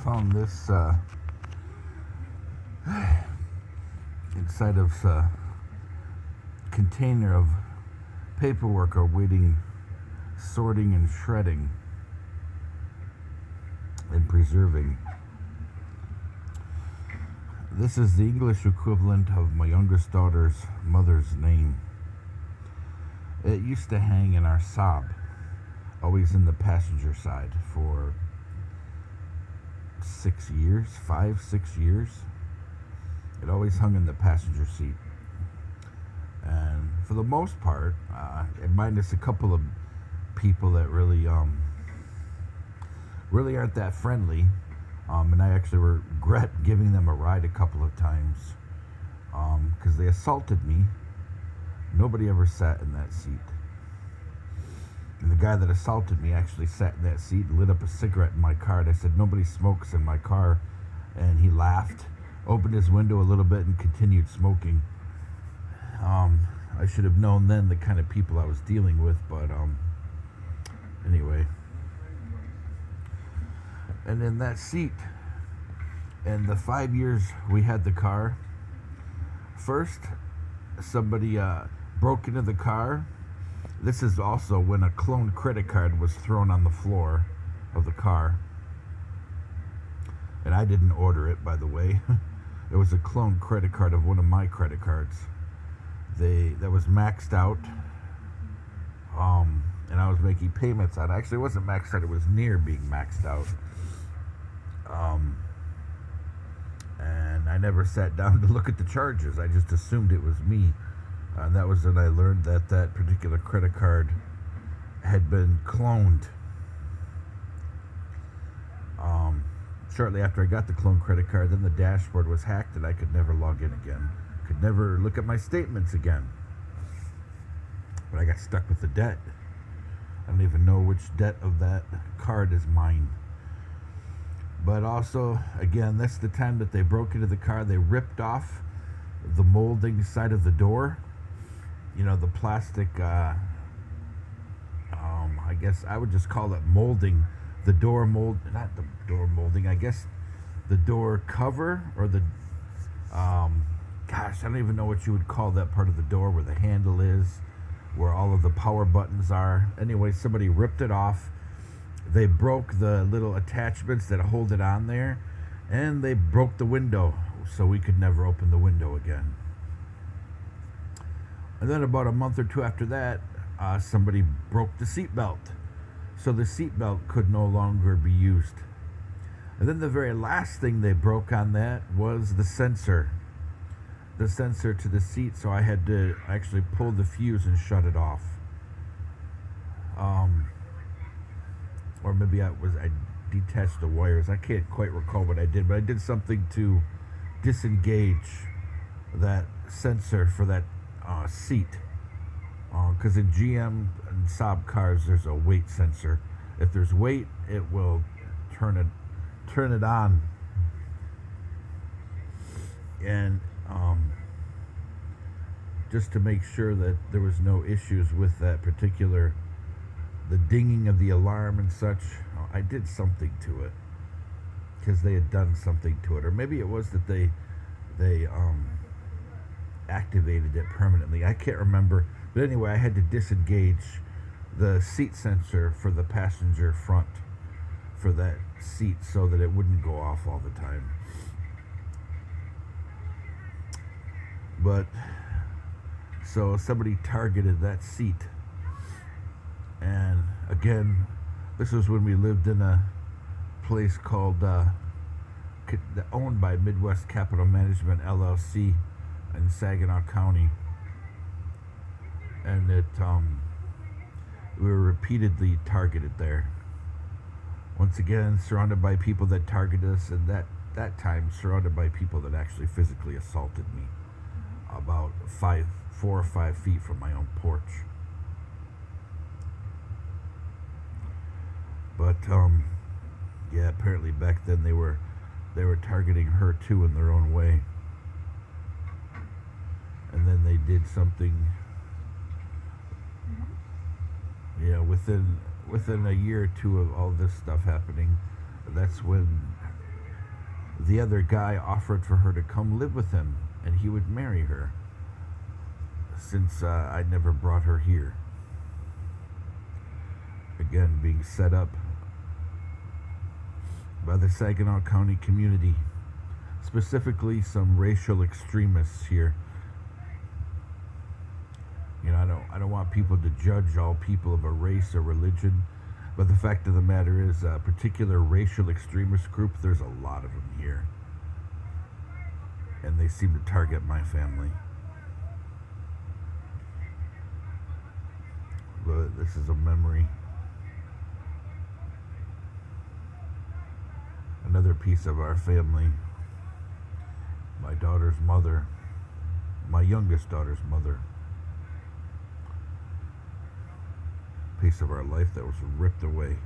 Found this inside of a container of paperwork awaiting sorting and shredding and preserving. This is the English equivalent of my youngest daughter's mother's name. It used to hang in our Saab, always in the passenger side, for 6 years, 5-6 years. It always hung in the passenger seat. And for the most part, minus a couple of people that really aren't that friendly, and I actually regret giving them a ride a couple of times because they assaulted me. Nobody ever sat in that seat. And the guy that assaulted me actually sat in that seat and lit up a cigarette in my car. And I said, "Nobody smokes in my car." And he laughed, opened his window a little bit, and continued smoking. I should have known then the kind of people I was dealing with, but anyway. And in that seat, in the 5 years we had the car, first somebody broke into the car. This is also when a cloned credit card was thrown on the floor of the car. And I didn't order it, by the way. It was a cloned credit card of one of my credit cards. That was maxed out. And I was making payments on it. Actually, it wasn't maxed out. It was near being maxed out. And I never sat down to look at the charges. I just assumed it was me. And that was when I learned that that particular credit card had been cloned. Shortly after I got the cloned credit card, then the dashboard was hacked and I could never log in again. Could never look at my statements again. But I got stuck with the debt. I don't even know which debt of that card is mine. But also, again, that's the time that they broke into the car. They ripped off the molding side of the door. You know, the plastic, I guess I would just call it molding. The door mold, not the door molding, I guess the door cover, or the, gosh, I don't even know what you would call that part of the door where the handle is, where all of the power buttons are. Anyway, somebody ripped it off. They broke the little attachments that hold it on there, and they broke the window, so we could never open the window again. And then about a month or two after that, somebody broke the seatbelt. So the seatbelt could no longer be used. And then the very last thing they broke on that was the sensor. The sensor to the seat, so I had to actually pull the fuse and shut it off. Or maybe I detached the wires. I can't quite recall what I did, but I did something to disengage that sensor for that seat. Because in GM and Saab cars, there's a weight sensor. If there's weight, it will turn it on. And just to make sure that there was no issues with that particular, the dinging of the alarm and such, I did something to it because they had done something to it, or maybe it was that they activated it permanently. I can't remember. But anyway, I had to disengage the seat sensor for the passenger front for that seat so that it wouldn't go off all the time. But so somebody targeted that seat. And again, this was when we lived in a place called owned by Midwest Capital Management LLC in Saginaw County. And we were repeatedly targeted there. Once again, surrounded by people that targeted us, and that time surrounded by people that actually physically assaulted me about 4 or 5 feet from my own porch. But yeah, apparently back then they were targeting her too in their own way. And then they did something. Yeah, within a year or two of all this stuff happening, that's when The other guy offered for her to come live with him, and he would marry her, since I'd never brought her here. Again, being set up by the Saginaw County community, specifically some racial extremists here. You know, I don't want people to judge all people of a race or religion, but the fact of the matter is, a particular racial extremist group, there's a lot of them here. And they seem to target my family. But this is a memory. Another piece of our family. My daughter's mother. My youngest daughter's mother. Piece of our life that was ripped away.